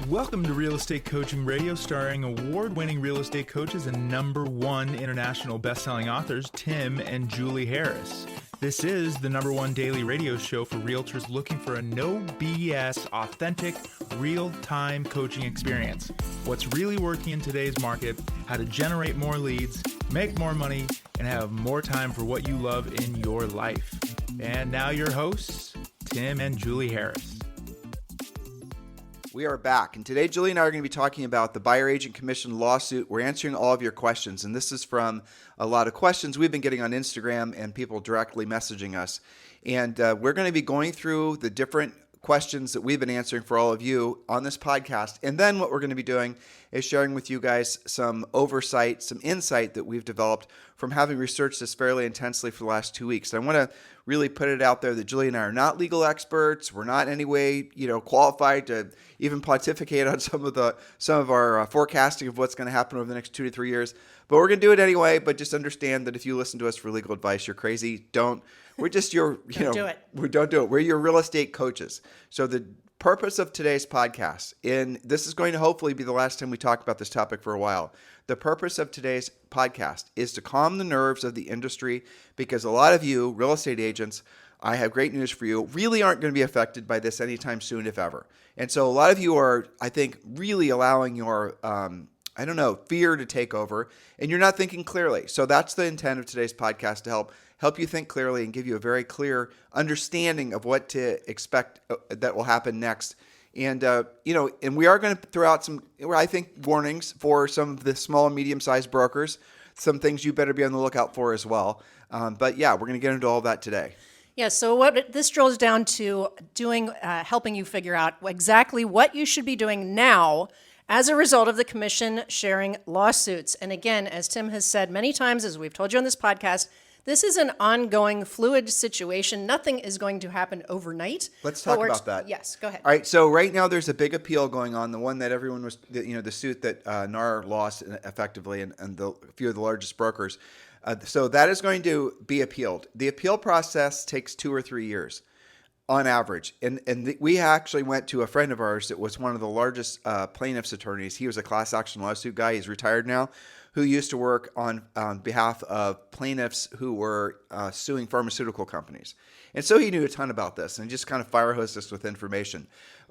Welcome to Real Estate Coaching Radio, starring award-winning real estate coaches and #1 international best-selling authors, Tim and Julie Harris. This is the #1 daily radio show for realtors looking for a no BS, authentic, real-time coaching experience. What's really working in today's market, how to generate more leads, make more money, and have more time for what you love in your life. And now your hosts, Tim and Julie Harris. We are back, and today Julie and I are going to be talking about the buyer agent commission lawsuit. We're answering all of your questions, and this is from a lot of questions we've been getting on Instagram and people directly messaging us. And we're going to be going through the different questions that we've been answering for all of you on this podcast. And then what we're going to be doing is sharing with you guys some oversight, some insight that we've developed from having researched this fairly intensely for the last 2 weeks. And I want to really put it out there that Julie and I are not legal experts. We're not in any way, qualified to even pontificate on some of our forecasting of what's going to happen over the next 2 to 3 years. But we're going to do it anyway. But just understand that if you listen to us for legal advice, you're crazy. We're just your, Don't do it. We don't do it. We're your real estate coaches. So the purpose of today's podcast, and this is going to hopefully be the last time we talk about this topic for a while. The purpose of today's podcast is to calm the nerves of the industry, because a lot of you real estate agents, I have great news for you, really aren't going to be affected by this anytime soon, if ever. And so a lot of you are, I think, really allowing your, fear to take over, and you're not thinking clearly. So that's the intent of today's podcast, to help you think clearly and give you a very clear understanding of what to expect that will happen next. And, and we are going to throw out some, I think, warnings for some of the small and medium-sized brokers, some things you better be on the lookout for as well. But yeah, we're going to get into all that today. Yeah, so what this drills down to helping you figure out exactly what you should be doing now as a result of the commission sharing lawsuits. And again, as Tim has said many times, as we've told you on this podcast, this is an ongoing, fluid situation. Nothing is going to happen overnight. Let's talk about that. Yes, go ahead. All right, so right now there's a big appeal going on, the one that everyone was, the suit that NAR lost effectively, and a few of the largest brokers. So that is going to be appealed. The appeal process takes 2 or 3 years on average. And we actually went to a friend of ours that was one of the largest plaintiffs' attorneys. He was a class action lawsuit guy. He's retired now, who used to work on behalf of plaintiffs who were suing pharmaceutical companies. And so he knew a ton about this and just kind of fire hosed us with information.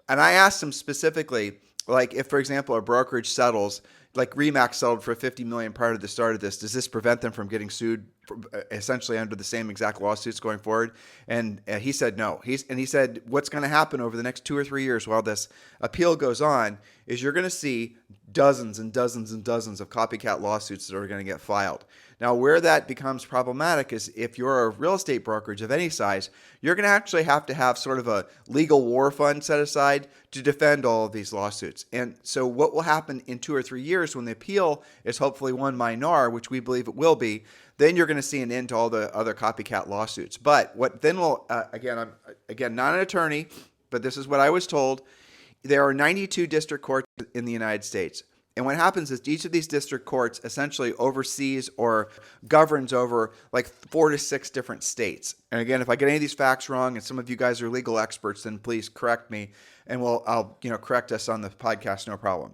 And I asked him specifically, like, if, for example, a brokerage settles, like Remax settled for $50 million prior to the start of this, does this prevent them from getting sued essentially under the same exact lawsuits going forward? And he said no. He said what's going to happen over the next 2 or 3 years while this appeal goes on is you're going to see dozens and dozens and dozens of copycat lawsuits that are going to get filed. Now, where that becomes problematic is if you're a real estate brokerage of any size, you're going to actually have to have sort of a legal war fund set aside to defend all of these lawsuits. And so what will happen in 2 or 3 years when the appeal is hopefully won by NAR, which we believe it will be, then you're going to see an end to all the other copycat lawsuits. But what then will, I'm not an attorney, but this is what I was told. There are 92 district courts in the United States. And what happens is each of these district courts essentially oversees or governs over like 4 to 6 different states. And again, if I get any of these facts wrong, and some of you guys are legal experts, then please correct me, and I'll correct us on the podcast, no problem.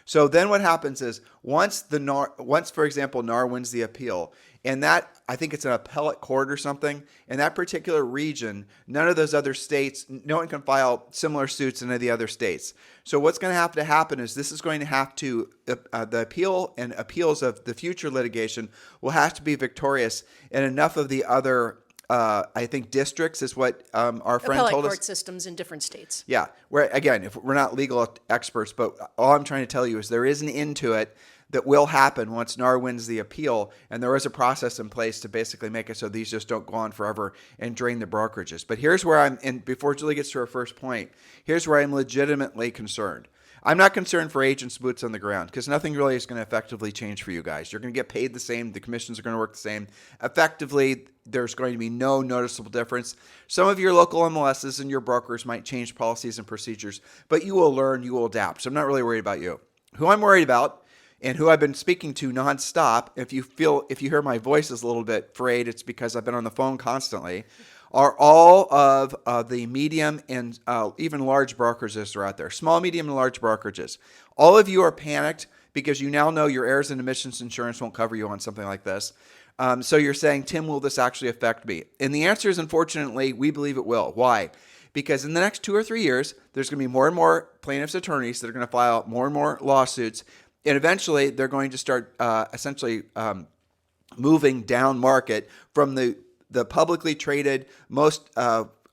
So then what happens is once, for example, NAR wins the appeal, and that, I think it's an appellate court or something, in that particular region, none of those other states, no one can file similar suits in any of the other states. So what's going to have to happen is this is going to have to, the appeal and appeals of the future litigation will have to be victorious in enough of the other I think districts is what our friend told us. Appellate court systems in different states. Yeah. Where, again, if we're not legal experts, but all I'm trying to tell you is there is an end to it that will happen once NAR wins the appeal, and there is a process in place to basically make it so these just don't go on forever and drain the brokerages. But here's where and before Julie gets to her first point, here's where I'm legitimately concerned. I'm not concerned for agents' boots on the ground because nothing really is going to effectively change for you guys. You're going to get paid the same. The commissions are going to work the same. Effectively, there's going to be no noticeable difference. Some of your local MLSs and your brokers might change policies and procedures, but you will learn, you will adapt. So I'm not really worried about you. Who I'm worried about and who I've been speaking to nonstop, if you hear my voice is a little bit frayed, it's because I've been on the phone constantly, are all of the medium and even large brokerages that are out there, small, medium, and large brokerages. All of you are panicked because you now know your errors and omissions insurance won't cover you on something like this. So you're saying, Tim, will this actually affect me? And the answer is, unfortunately, we believe it will. Why? Because in the next 2 or 3 years, there's going to be more and more plaintiffs' attorneys that are going to file more and more lawsuits. And eventually, they're going to start essentially moving down market from the publicly traded, most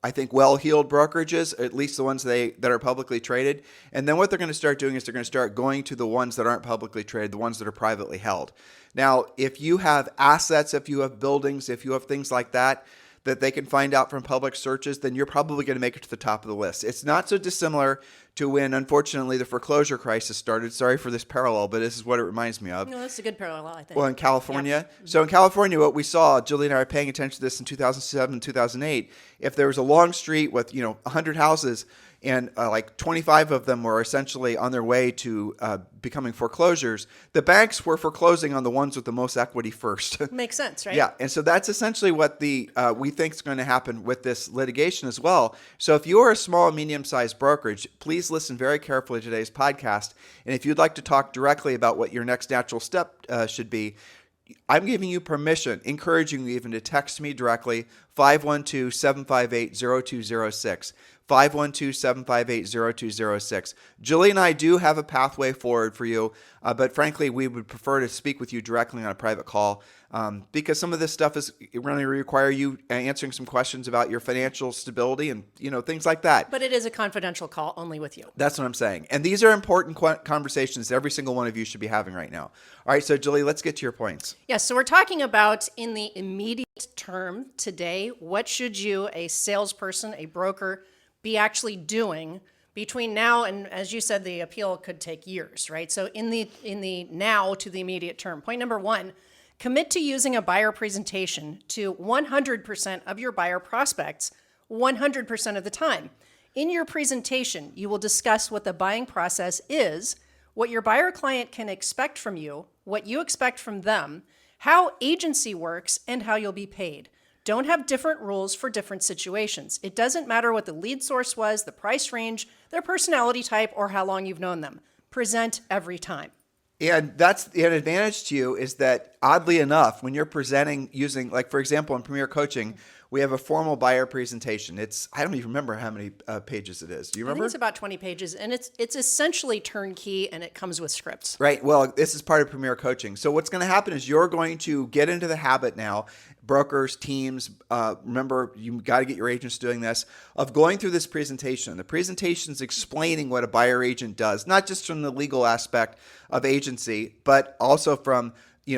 I think well-heeled brokerages, at least the ones that are publicly traded. And then what they're going to start doing is they're going to start going to the ones that aren't publicly traded, the ones that are privately held. Now, if you have assets, if you have buildings, if you have things like that they can find out from public searches, then you're probably going to make it to the top of the list. It's not so dissimilar to when, unfortunately, the foreclosure crisis started. Sorry for this parallel, but this is what it reminds me of. No, that's a good parallel, I think. Well, in California. Yeah. So in California, what we saw, Julie and I are paying attention to this in 2007, 2008. If there was a long street with 100 houses and like 25 of them were essentially on their way to becoming foreclosures, the banks were foreclosing on the ones with the most equity first. Makes sense, right? Yeah, and so that's essentially what we think is going to happen with this litigation as well. So if you are a small, medium-sized brokerage, please listen very carefully to today's podcast. And if you'd like to talk directly about what your next natural step should be, I'm giving you permission, encouraging you even to text me directly, 512-758-0206. 512-758-0206. Julie and I do have a pathway forward for you, but frankly, we would prefer to speak with you directly on a private call because some of this stuff is really require you answering some questions about your financial stability and things like that. But it is a confidential call only with you. That's what I'm saying. And these are important conversations every single one of you should be having right now. All right, so Julie, let's get to your points. Yes, so we're talking about in the immediate term today, what should you, a salesperson, a broker, be actually doing between now and, as you said, the appeal could take years, right? So in the now to the immediate term, point number 1, commit to using a buyer presentation to 100% of your buyer prospects 100% of the time. In your presentation, you will discuss what the buying process is, what your buyer client can expect from you, what you expect from them, how agency works, and how you'll be paid. Don't have different rules for different situations. It doesn't matter what the lead source was, the price range, their personality type, or how long you've known them. Present every time. And that's an advantage to you is that, oddly enough, when you're presenting using, like, for example, in Premier Coaching, we have a formal buyer presentation. I don't even remember how many pages it is. Do you remember? I think it's about 20 pages, and it's essentially turnkey, and it comes with scripts. Right. Well, this is part of Premier Coaching. So what's going to happen is you're going to get into the habit now, brokers, teams, remember, you got to get your agents doing this, of going through this presentation. The presentation is explaining what a buyer agent does, not just from the legal aspect of agency, but also from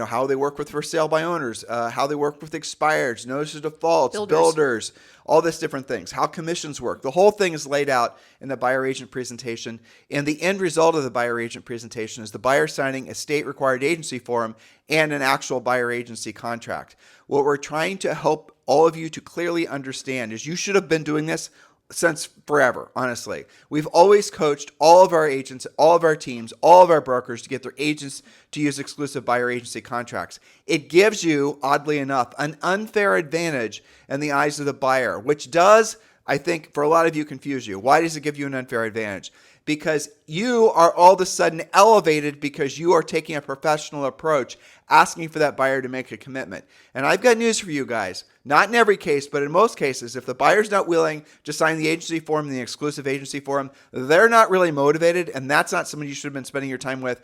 how they work with for sale by owners, how they work with expireds, notice of defaults, builders, all this different things, how commissions work. The whole thing is laid out in the buyer agent presentation. And the end result of the buyer agent presentation is the buyer signing a state required agency form and an actual buyer agency contract. What we're trying to help all of you to clearly understand is you should have been doing this since forever, honestly. We've always coached all of our agents, all of our teams, all of our brokers to get their agents to use exclusive buyer agency contracts. It gives you, oddly enough, an unfair advantage in the eyes of the buyer, which does, I think, for a lot of you, confuse you. Why does it give you an unfair advantage? Because you are all of a sudden elevated because you are taking a professional approach, asking for that buyer to make a commitment. And I've got news for you guys. Not in every case, but in most cases, if the buyer's not willing to sign the agency form and the exclusive agency form, they're not really motivated, and that's not someone you should have been spending your time with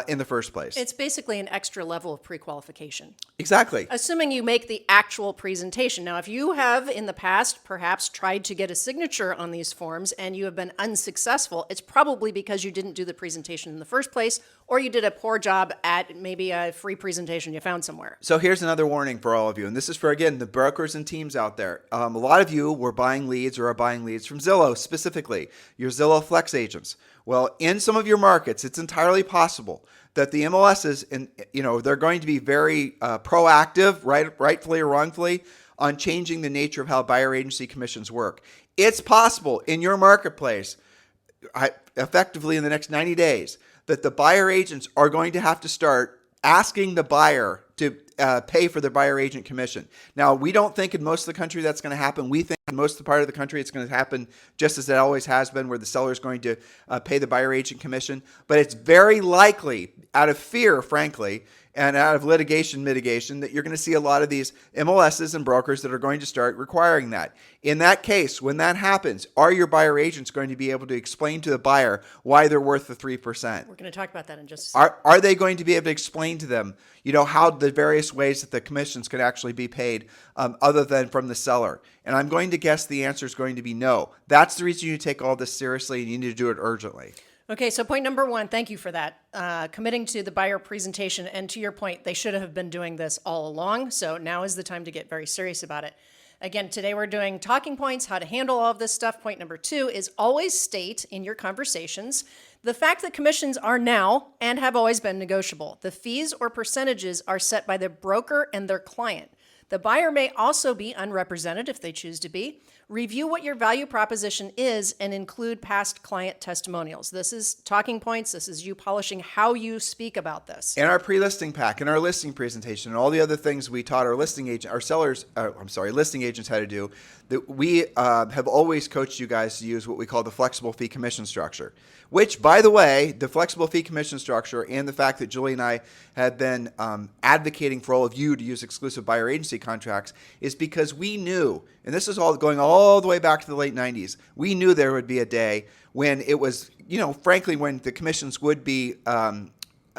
in the first place. It's basically an extra level of pre-qualification. Exactly. Assuming you make the actual presentation. Now, if you have in the past perhaps tried to get a signature on these forms and you have been unsuccessful, it's probably because you didn't do the presentation in the first place, or you did a poor job at maybe a free presentation you found somewhere. So here's another warning for all of you, and this is for, again, the brokers and teams out there. A lot of you were buying leads or are buying leads from Zillow specifically, your Zillow Flex agents. Well, in some of your markets, it's entirely possible that the MLSs, they're going to be very proactive, rightfully or wrongfully, on changing the nature of how buyer agency commissions work. It's possible in your marketplace, effectively in the next 90 days, that the buyer agents are going to have to start asking the buyer to pay for their buyer agent commission. Now, we don't think in most of the country that's going to happen. We think in most of the part of the country it's going to happen just as it always has been, where the seller is going to pay the buyer agent commission. But it's very likely, out of fear, frankly, and out of litigation mitigation, that you're going to see a lot of these MLSs and brokers that are going to start requiring that. In that case, when that happens, are your buyer agents going to be able to explain to the buyer why they're worth the 3%? We're going to talk about that in just a second. Are they going to be able to explain to them, how the various ways that the commissions could actually be paid other than from the seller? And I'm going to guess the answer is going to be no. That's the reason you take all this seriously, and you need to do it urgently. Okay, so point number one, thank you for that. Committing to the buyer presentation, and to your point, they should have been doing this all along, so now is the time to get very serious about it. Again, today we're doing talking points, how to handle all of this stuff. Point number two is always state in your conversations the fact that commissions are now and have always been negotiable. The fees or percentages are set by the broker and their client. The buyer may also be unrepresented if they choose to be. Review what your value proposition is and include past client testimonials. This is talking points. This is you polishing how you speak about this. In our pre-listing pack, in our listing presentation, and all the other things we taught our listing agents how to do, that we have always coached you guys to use what we call the flexible fee commission structure. Which, by the way, the flexible fee commission structure and the fact that Julie and I have been advocating for all of you to use exclusive buyer agency contracts is because we knew, and this is all going all the way back to the late 90s, we knew there would be a day when it was, frankly, when the commissions would be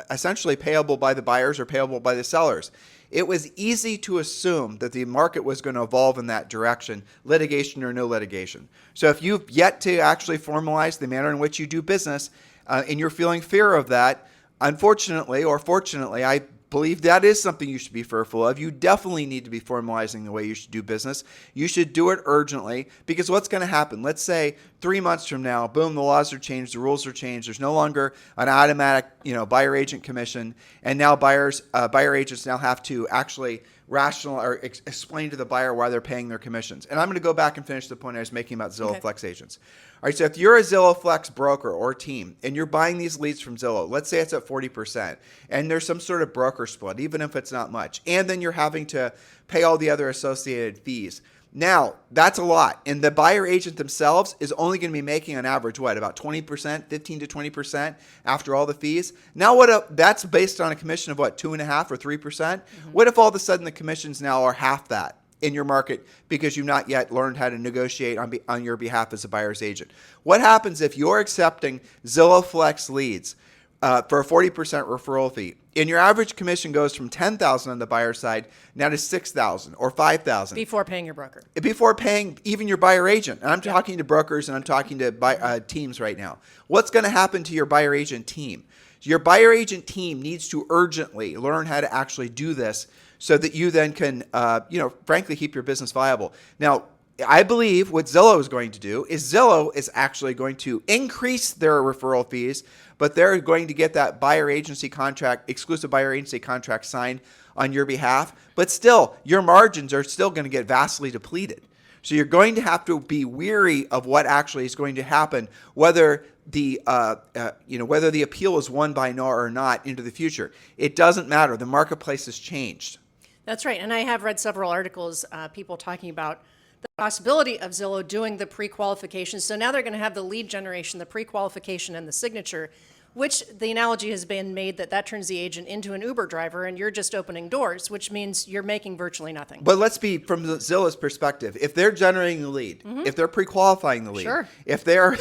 essentially payable by the buyers or payable by the sellers. It was easy to assume that the market was going to evolve in that direction, litigation or no litigation. So if you've yet to actually formalize the manner in which you do business and you're feeling fear of that, unfortunately or fortunately, I believe that is something you should be fearful of. You definitely need to be formalizing the way you should do business. You should do it urgently, because what's going to happen? Let's say 3 months from now, boom, the laws are changed, the rules are changed. There's no longer an automatic, buyer agent commission, and now buyer agents now have to actually explain to the buyer why they're paying their commissions. And I'm going to go back and finish the point I was making about Zillow Flex agents. All right, so if you're a Zillow Flex broker or team and you're buying these leads from Zillow, let's say it's at 40%, and there's some sort of broker split, even if it's not much, and then you're having to pay all the other associated fees. Now, that's a lot. And the buyer agent themselves is only going to be making on average, about 20%, 15 to 20% after all the fees. Now, that's based on a commission of 2.5% or 3%. Mm-hmm. What if all of a sudden the commissions now are half that in your market because you've not yet learned how to negotiate on your behalf as a buyer's agent? What happens if you're accepting Zillow Flex leads for a 40% referral fee, and your average commission goes from $10,000 on the buyer side now to $6,000 or $5,000 before paying your broker, before paying even your buyer agent? And I'm talking to brokers and I'm talking to teams right now. What's going to happen to your buyer agent team? Your buyer agent team needs to urgently learn how to actually do this so that you then can, frankly, keep your business viable. Now, I believe what Zillow is going to do is Zillow is actually going to increase their referral fees, but they're going to get that buyer agency contract, exclusive buyer agency contract signed on your behalf. But still, your margins are still going to get vastly depleted. So you're going to have to be weary of what actually is going to happen, whether the appeal is won by NAR or not into the future. It doesn't matter. The marketplace has changed. That's right. And I have read several articles, people talking about the possibility of Zillow doing the pre-qualification. So now they're going to have the lead generation, the pre-qualification, and the signature, which the analogy has been made that turns the agent into an Uber driver and you're just opening doors, which means you're making virtually nothing. But let's be from Zillow's perspective. If they're generating the lead, if they're pre-qualifying the lead, sure. if they're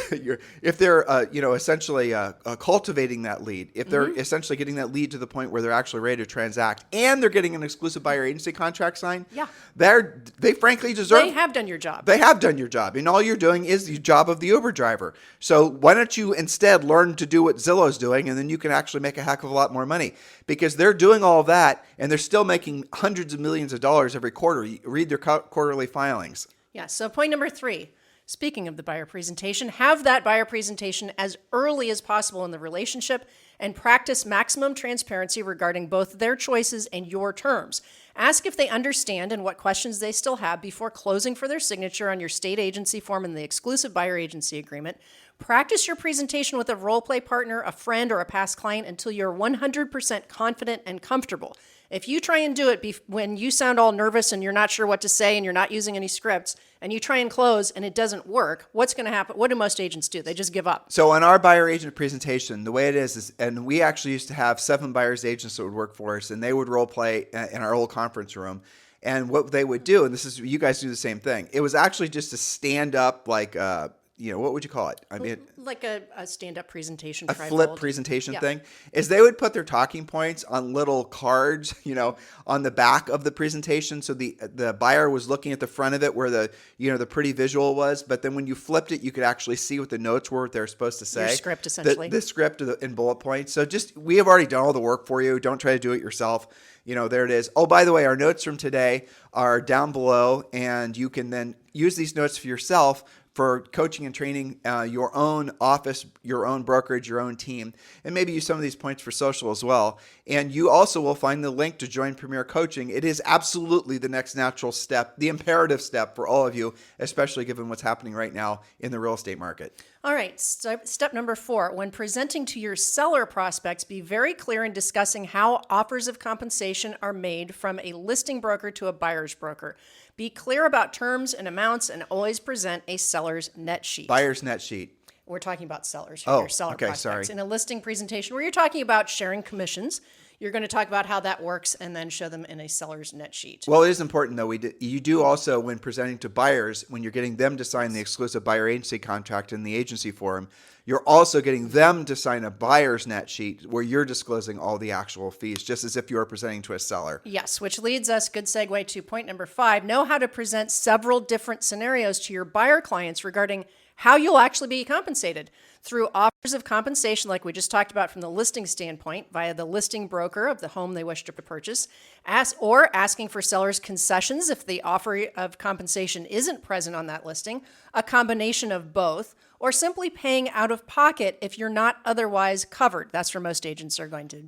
essentially cultivating that lead, if they're essentially getting that lead to the point where they're actually ready to transact, and they're getting an exclusive buyer agency contract signed, they frankly deserve. They have done your job. They have done your job, and all you're doing is the job of the Uber driver. So why don't you instead learn to do what Zillow is doing, and then you can actually make a heck of a lot more money, because they're doing all of that and they're still making hundreds of millions of dollars every quarter. You read their quarterly filings. Yeah. So point number 3, Speaking of the buyer presentation, have that buyer presentation as early as possible in the relationship and practice maximum transparency regarding both their choices and your terms. Ask if they understand and what questions they still have before closing for their signature on your state agency form and the exclusive buyer agency agreement. Practice your presentation with a role play partner, a friend, or a past client until you're 100% confident and comfortable. If you try and do it when you sound all nervous and you're not sure what to say and you're not using any scripts, and you try and close and it doesn't work, what's going to happen? What do most agents do? They just give up. So on our buyer agent presentation, the way it is, and we actually used to have 7 buyers agents that would work for us, and they would role play in our old conference room. And what they would do, and this is, you guys do the same thing, it was actually just to stand up like, what would you call it? I mean, like a stand-up presentation, a flip presentation thing, is they would put their talking points on little cards, on the back of the presentation. So the buyer was looking at the front of it where the pretty visual was, but then when you flipped it, you could actually see what the notes were, what they were supposed to say. Your script, essentially. The script in bullet points. So we have already done all the work for you. Don't try to do it yourself. There it is. Oh, by the way, our notes from today are down below, and you can then use these notes for yourself for coaching and training your own office, your own brokerage, your own team, and maybe use some of these points for social as well. And you also will find the link to join Premier Coaching. It is absolutely the next natural step, the imperative step for all of you, especially given what's happening right now in the real estate market. All right, step number 4, when presenting to your seller prospects, be very clear in discussing how offers of compensation are made from a listing broker to a buyer's broker. Be clear about terms and amounts and always present a seller's net sheet. Buyer's net sheet. We're talking about sellers here, your seller okay, prospects. sorry. In a listing presentation where you're talking about sharing commissions, you're going to talk about how that works and then show them in a seller's net sheet. Well, it is important, though. You do also, when presenting to buyers, when you're getting them to sign the exclusive buyer agency contract in the agency form, you're also getting them to sign a buyer's net sheet where you're disclosing all the actual fees, just as if you are presenting to a seller. Yes, which leads us, good segue, to point number 5. Know how to present several different scenarios to your buyer clients regarding how you'll actually be compensated through offers of compensation, like we just talked about from the listing standpoint, via the listing broker of the home they wish to purchase, or asking for sellers' concessions if the offer of compensation isn't present on that listing, a combination of both, or simply paying out of pocket if you're not otherwise covered. That's where most agents are going to,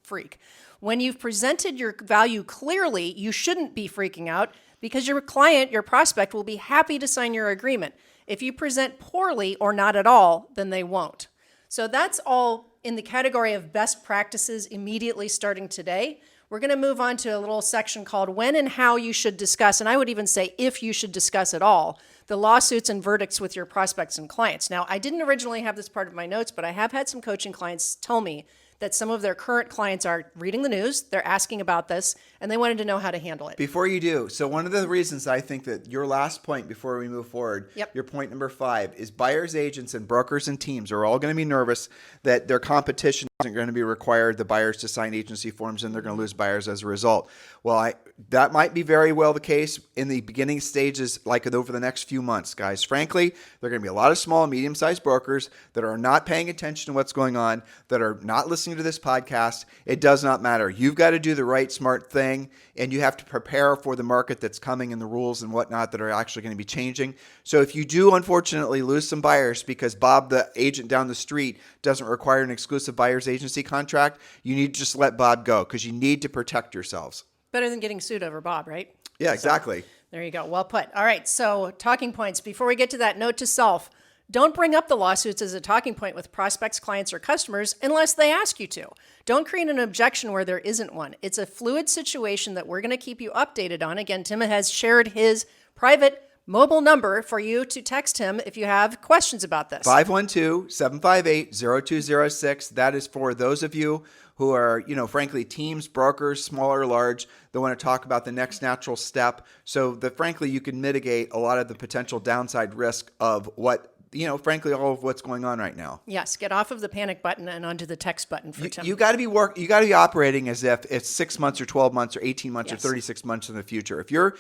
freak. When you've presented your value clearly, you shouldn't be freaking out because your client, your prospect, will be happy to sign your agreement. If you present poorly or not at all, then they won't. So that's all in the category of best practices immediately starting today. We're going to move on to a little section called when and how you should discuss, and I would even say if you should discuss at all, the lawsuits and verdicts with your prospects and clients. Now, I didn't originally have this part of my notes, but I have had some coaching clients tell me that some of their current clients are reading the news, they're asking about this, and they wanted to know how to handle it. Before you do, so one of the reasons I think that your last point before we move forward, your point number 5, is buyers, agents, and brokers and teams are all going to be nervous that their competition isn't going to be required the buyers to sign agency forms and they're going to lose buyers as a result. Well, that might be very well the case in the beginning stages, like over the next few months, guys. Frankly, there are going to be a lot of small and medium-sized brokers that are not paying attention to what's going on, that are not listening to this podcast. It does not matter. You've got to do the right, smart thing, and you have to prepare for the market that's coming and the rules and whatnot that are actually going to be changing. So if you do, unfortunately, lose some buyers because Bob, the agent down the street, doesn't require an exclusive buyer's agency contract, you need to just let Bob go because you need to protect yourselves. Better than getting sued over Bob, right? Yeah, exactly. So, there you go. Well put. All right. So talking points. Before we get to that, note to self, don't bring up the lawsuits as a talking point with prospects, clients, or customers unless they ask you to. Don't create an objection where there isn't one. It's a fluid situation that we're going to keep you updated on. Again, Tim has shared his private mobile number for you to text him if you have questions about this. 512-758-0206. That is for those of you who are, frankly, teams, brokers, small or large, that want to talk about the next natural step so that, frankly, you can mitigate a lot of the potential downside risk of what, frankly, all of what's going on right now. Yes, get off of the panic button and onto the text button for Tim. You got to be operating as if it's 6 months or 12 months or 18 months or 36 months in the future. If you're,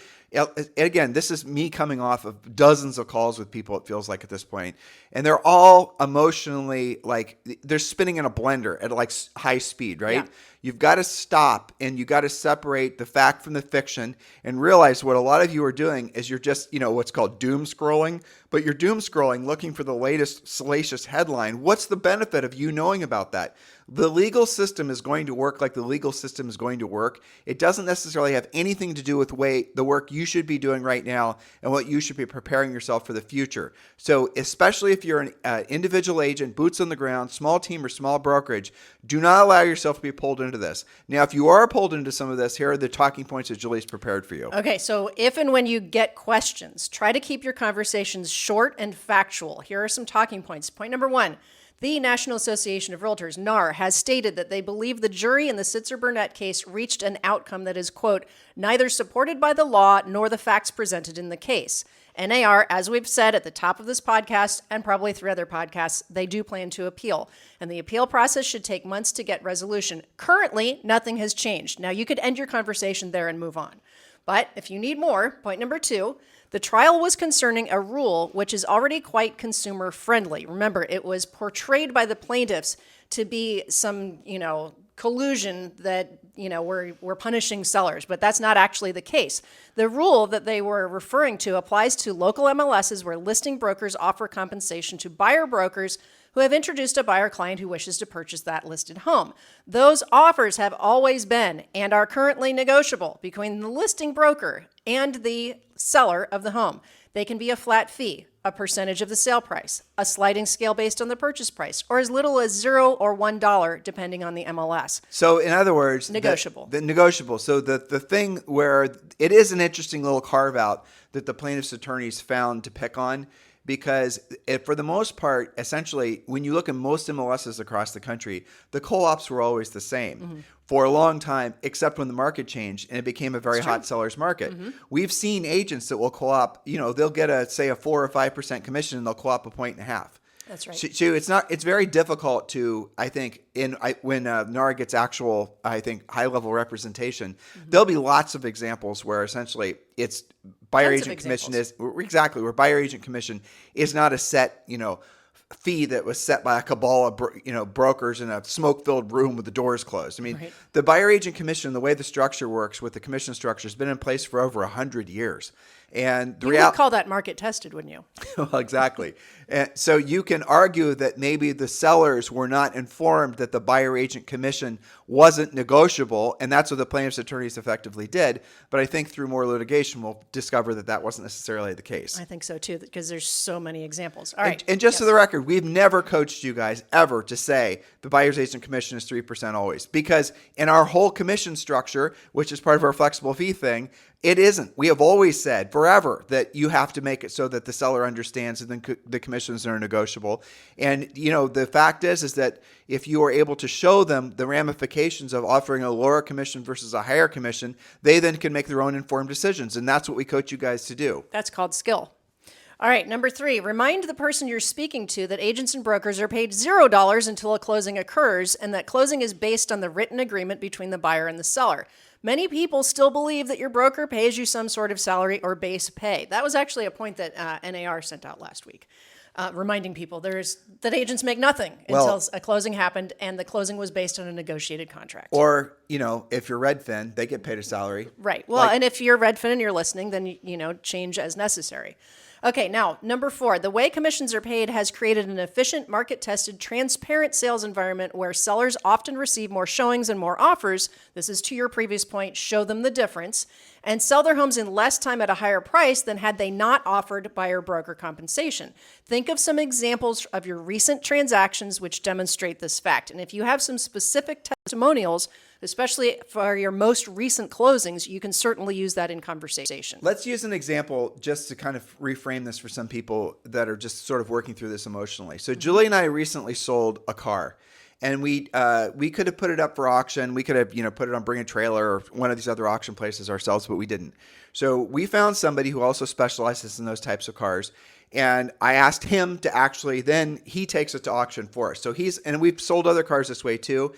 again, this is me coming off of dozens of calls with people, it feels like at this point, and they're all emotionally they're spinning in a blender at high speed, right? Yeah. You've got to stop and you got to separate the fact from the fiction and realize what a lot of you are doing is you're just, what's called doom scrolling, but you're doom scrolling looking for the latest salacious headline, what's the benefit of you knowing about that? The legal system is going to work like the legal system is going to work. It doesn't necessarily have anything to do with the work you should be doing right now and what you should be preparing yourself for the future. So especially if you're an individual agent, boots on the ground, small team or small brokerage, do not allow yourself to be pulled into this. Now, if you are pulled into some of this, here are the talking points that Julie's prepared for you. Okay, so if and when you get questions, try to keep your conversations short and factual. Here are some talking points. Point number 1. The National Association of Realtors, NAR, has stated that they believe the jury in the Sitzer-Burnett case reached an outcome that is, quote, neither supported by the law nor the facts presented in the case. NAR, as we've said at the top of this podcast and probably through other podcasts, they do plan to appeal. And the appeal process should take months to get resolution. Currently, nothing has changed. Now, you could end your conversation there and move on. But if you need more, point number 2, the trial was concerning a rule which is already quite consumer friendly. Remember, it was portrayed by the plaintiffs to be some, collusion that, we're punishing sellers, but that's not actually the case. The rule that they were referring to applies to local MLSs where listing brokers offer compensation to buyer brokers who have introduced a buyer client who wishes to purchase that listed home. Those offers have always been and are currently negotiable between the listing broker and the seller of the home. They can be a flat fee, a percentage of the sale price, a sliding scale based on the purchase price, or as little as $0 or $1 depending on the MLS. So in other words, negotiable. The negotiable. So the thing where it is an interesting little carve out that the plaintiff's attorneys found to pick on, because for the most part, essentially, when you look at most MLSs across the country, the co-ops were always the same for a long time, except when the market changed and it became a very hot seller's market. We've seen agents that will co-op, they'll get a 4 or 5% commission and they'll co-op 1.5 points. That's right. So it's very difficult to, I think, when NAR gets actual, I think, high-level representation, there'll be lots of examples where essentially it's buyer agent commission is, exactly, where buyer agent commission is not a set, fee that was set by a cabal of brokers in a smoke-filled room with the doors closed. I mean, the buyer agent commission, the way the structure works with the commission structure, has been in place for over 100 years. And you would call that market tested, wouldn't you? Well, exactly. And so you can argue that maybe the sellers were not informed that the buyer agent commission wasn't negotiable, and that's what the plaintiff's attorneys effectively did. But I think through more litigation, we'll discover that that wasn't necessarily the case. I think so too, because there's so many examples. All right. And just for the record, we've never coached you guys ever to say the buyer's agent commission is 3% always, because in our whole commission structure, which is part of our flexible fee thing, it isn't. We have always said forever that you have to make it so that the seller understands that the commissions are negotiable. And, the fact is that if you are able to show them the ramifications of offering a lower commission versus a higher commission, they then can make their own informed decisions. And that's what we coach you guys to do. That's called skill. All right, number 3, remind the person you're speaking to that agents and brokers are paid $0 until a closing occurs, and that closing is based on the written agreement between the buyer and the seller. Many people still believe that your broker pays you some sort of salary or base pay. That was actually a point that NAR sent out last week, reminding people that agents make nothing until a closing happened, and the closing was based on a negotiated contract. Or, if you're Redfin, they get paid a salary. Right. Well, and if you're Redfin and you're listening, then, change as necessary. Okay, now, number 4, the way commissions are paid has created an efficient, market-tested, transparent sales environment where sellers often receive more showings and more offers. This is to your previous point, show them the difference, and sell their homes in less time at a higher price than had they not offered buyer broker compensation. Think of some examples of your recent transactions which demonstrate this fact. And if you have some specific testimonials, especially for your most recent closings, you can certainly use that in conversation. Let's use an example just to kind of reframe this for some people that are just sort of working through this emotionally. So Julie and I recently sold a car, and we could have put it up for auction. We could have put it on Bring a Trailer or one of these other auction places ourselves, but we didn't. So we found somebody who also specializes in those types of cars. And I asked him to actually, then he takes it to auction for us. So and we've sold other cars this way too.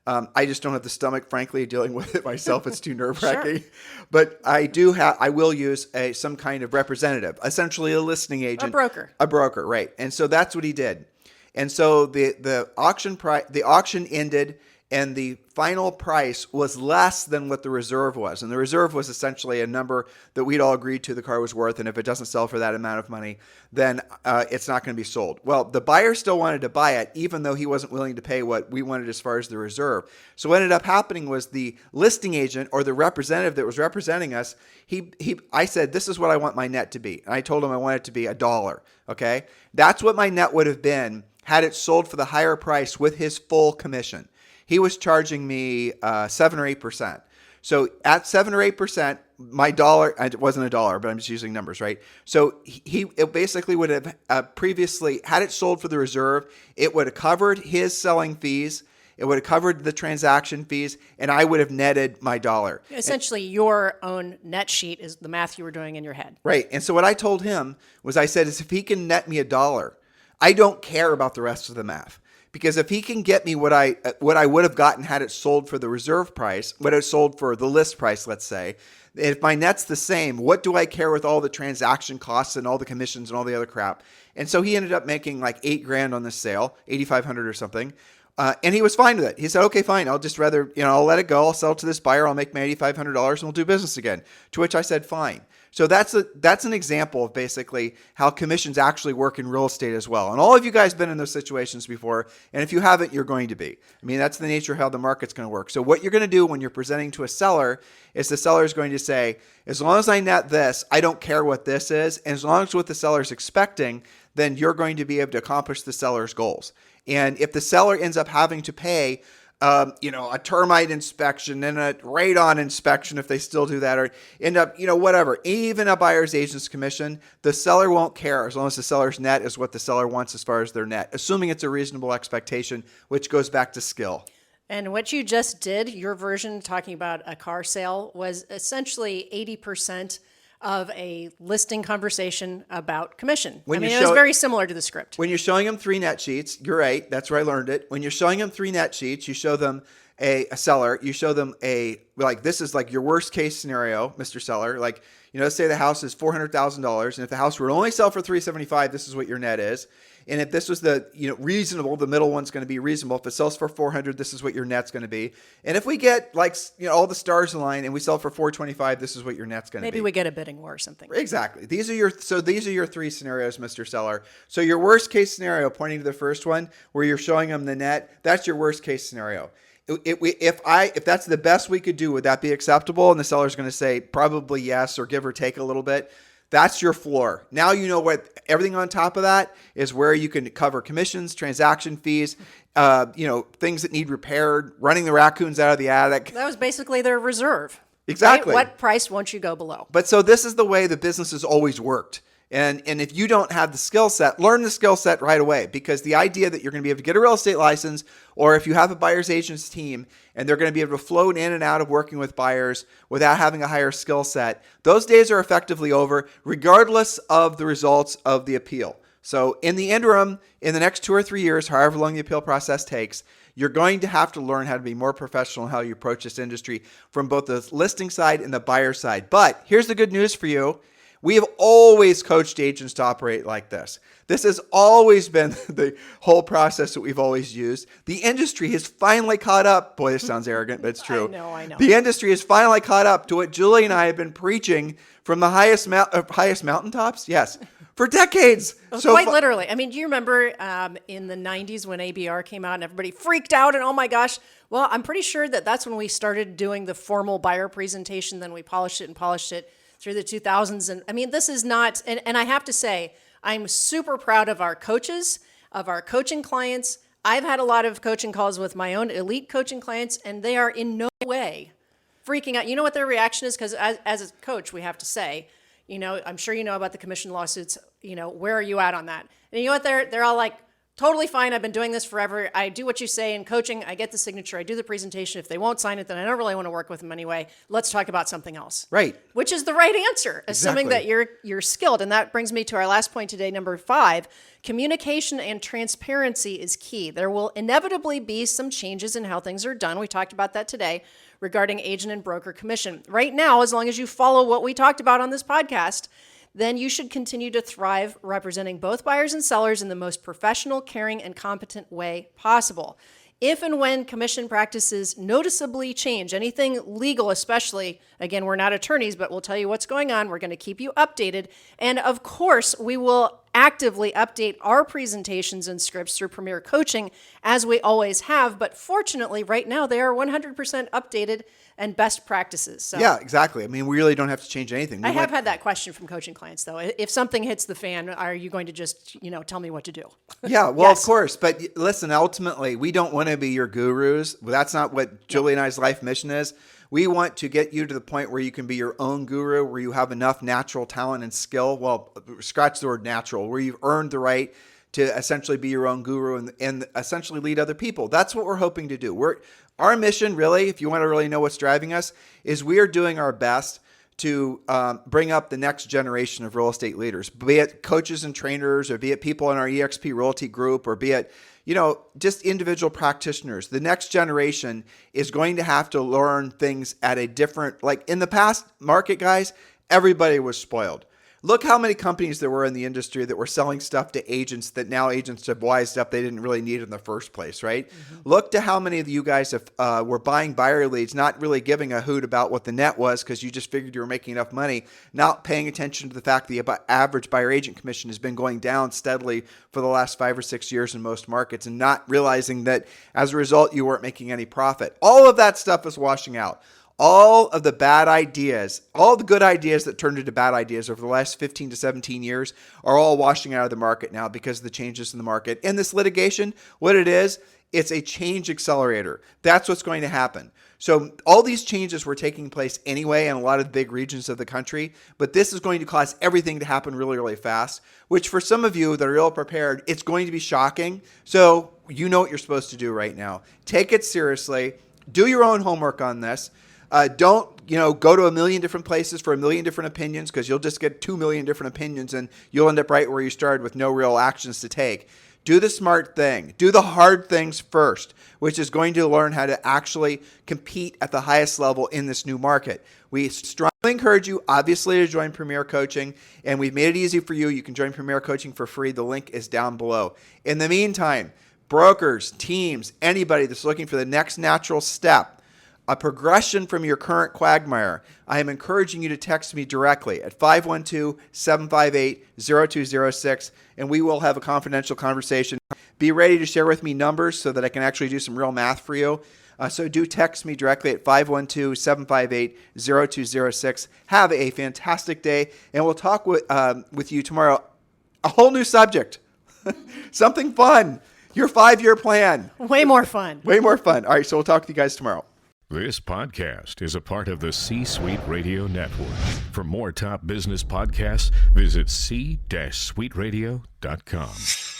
I just don't have the stomach, frankly, dealing with it myself. It's too nerve-wracking. Sure. But I will use some kind of representative, essentially a listing agent. A broker, right. And so that's what he did. And so the auction ended, and the final price was less than what the reserve was. And the reserve was essentially a number that we'd all agreed to the car was worth. And if it doesn't sell for that amount of money, then it's not going to be sold. Well, the buyer still wanted to buy it, even though he wasn't willing to pay what we wanted as far as the reserve. So what ended up happening was the listing agent or the representative that was representing us, I said, this is what I want my net to be. And I told him I want it to be $1. Okay. That's what my net would have been had it sold for the higher price with his full commission. He was charging me 7 or 8%. So at 7 or 8%, my dollar, it wasn't $1, but I'm just using numbers, right? So it basically would have previously, had it sold for the reserve, it would have covered his selling fees, it would have covered the transaction fees, and I would have netted my dollar. Essentially, your own net sheet is the math you were doing in your head. Right. And so what I told him was, I said, is if he can net me $1, I don't care about the rest of the math. Because if he can get me what I would have gotten had it sold for the reserve price, what it sold for the list price, let's say, if my net's the same, what do I care with all the transaction costs and all the commissions and all the other crap? And so he ended up making like $8,000 on this sale, $8,500 or something. And he was fine with it. He said, okay, fine. I'll just I'll let it go. I'll sell it to this buyer. I'll make my $8,500 and we'll do business again. To which I said, fine. So that's an example of basically how commissions actually work in real estate as well. And all of you guys have been in those situations before. And if you haven't, you're going to be. I mean, that's the nature of how the market's going to work. So what you're going to do when you're presenting to a seller is the seller is going to say, as long as I net this, I don't care what this is. And as long as what the seller is expecting, then you're going to be able to accomplish the seller's goals. And if the seller ends up having to pay a termite inspection and a radon inspection, if they still do that, or end up, whatever, even a buyer's agent's commission, the seller won't care as long as the seller's net is what the seller wants as far as their net, assuming it's a reasonable expectation, which goes back to skill. And what you just did, your version talking about a car sale, was essentially 80% of a listing conversation about commission. It was very similar to the script. When you're showing them 3 net sheets, you're right. That's where I learned it. When you're showing them 3 net sheets, you show them a seller. You show them this is like your worst case scenario, Mr. Seller. Like, let's say the house is $400,000, and if the house were to only sell for $375,000, this is what your net is. And if this was the reasonable, the middle one's going to be reasonable. If it sells for $400,000, this is what your net's going to be. And if we get all the stars align and we sell for $425,000, this is what your net's going to be. Maybe we get a bidding war or something. Exactly. These are your 3 scenarios, Mr. Seller. So your worst case scenario, pointing to the first one, where you're showing them the net, that's your worst case scenario. If that's the best we could do, would that be acceptable? And the seller's going to say probably yes, or give or take a little bit. That's your floor. Now you know what everything on top of that is, where you can cover commissions, transaction fees, things that need repaired, running the raccoons out of the attic. That was basically their reserve. Exactly. Right? What price won't you go below? But so this is the way the business has always worked. And if you don't have the skill set, learn the skill set right away, because the idea that you're going to be able to get a real estate license, or if you have a buyer's agent's team and they're going to be able to float in and out of working with buyers without having a higher skill set, those days are effectively over, regardless of the results of the appeal. So in the interim, in the next 2 or 3 years, however long the appeal process takes, you're going to have to learn how to be more professional in how you approach this industry from both the listing side and the buyer side. But here's the good news for you. We have always coached agents to operate like this. This has always been the whole process that we've always used. The industry has finally caught up. Boy, this sounds arrogant, but it's true. I know. The industry has finally caught up to what Julie and I have been preaching from the highest mountaintops? Yes, for decades. Quite literally. I mean, do you remember in the 90s when ABR came out and everybody freaked out and, oh my gosh? Well, I'm pretty sure that's when we started doing the formal buyer presentation. Then we polished it through the 2000s. And I mean, this is not, and I have to say, I'm super proud of our coaches, of our coaching clients. I've had a lot of coaching calls with my own elite coaching clients, and they are in no way freaking out. You know what their reaction is? Because as a coach, we have to say, I'm sure you know about the commission lawsuits, where are you at on that? And you know what? They're all like, totally fine. I've been doing this forever. I do what you say in coaching. I get the signature. I do the presentation. If they won't sign it, then I don't really want to work with them anyway. Let's talk about something else. Right. Which is the right answer, assuming that you're skilled. And that brings me to our last point today, number 5. Communication and transparency is key. There will inevitably be some changes in how things are done. We talked about that today regarding agent and broker commission. Right now, as long as you follow what we talked about on this podcast, then you should continue to thrive representing both buyers and sellers in the most professional, caring, and competent way possible. if and when commission practices noticeably change, anything legal especially, again, we're not attorneys, but we'll tell you what's going on. We're going to keep you updated. And of course, we will actively update our presentations and scripts through Premier Coaching as we always have. But fortunately, right now, they are 100% updated and best practices. So Yeah, exactly. I mean, we really don't have to change anything. I have had that question from coaching clients, though. If something hits the fan, are you going to just, tell me what to do? Yeah, well, Yes. of course. But listen, ultimately, we don't want to be your gurus. That's not what Julie and I's life mission is. We want to get you to the point where you can be your own guru, where you have enough natural talent and skill. Well, scratch the word natural, where you've earned the right to essentially be your own guru and essentially lead other people. That's what we're hoping to do. Our mission, really, if you want to really know what's driving us, is we are doing our best to bring up the next generation of real estate leaders, be it coaches and trainers, or be it people in our EXP Realty group, or be it, just individual practitioners. The next generation is going to have to learn things at a different, like in the past market, guys, everybody was spoiled. Look how many companies there were in the industry that were selling stuff to agents that now agents have wised up they didn't really need in the first place, right? Mm-hmm. Look to how many of you guys were buying buyer leads, not really giving a hoot about what the net was because you just figured you were making enough money, not paying attention to the fact that the average buyer agent commission has been going down steadily for the last 5 or 6 years in most markets, and not realizing that as a result you weren't making any profit. All of that stuff is washing out. All of the bad ideas, all the good ideas that turned into bad ideas over the last 15 to 17 years are all washing out of the market now because of the changes in the market. And this litigation, what it is, it's a change accelerator. That's what's going to happen. So all these changes were taking place anyway in a lot of the big regions of the country, but this is going to cause everything to happen really, really fast, which for some of you that are ill prepared, it's going to be shocking. So you know what you're supposed to do right now. Take it seriously. Do your own homework on this. Don't, go to a million different places for a million different opinions, because you'll just get 2 million different opinions and you'll end up right where you started with no real actions to take. Do the smart thing. Do the hard things first, which is going to learn how to actually compete at the highest level in this new market. We strongly encourage you, obviously, to join Premier Coaching, and we've made it easy for you. You can join Premier Coaching for free. The link is down below. In the meantime, brokers, teams, anybody that's looking for the next natural step, a progression from your current quagmire, I am encouraging you to text me directly at 512-758-0206, and we will have a confidential conversation. Be ready to share with me numbers so that I can actually do some real math for you. So do text me directly at 512-758-0206. Have a fantastic day, and we'll talk with you tomorrow. A whole new subject. Something fun. Your 5-year plan. Way more fun. Way more fun. All right, so we'll talk to you guys tomorrow. This podcast is a part of the C-Suite Radio Network. For more top business podcasts, visit c-suiteradio.com.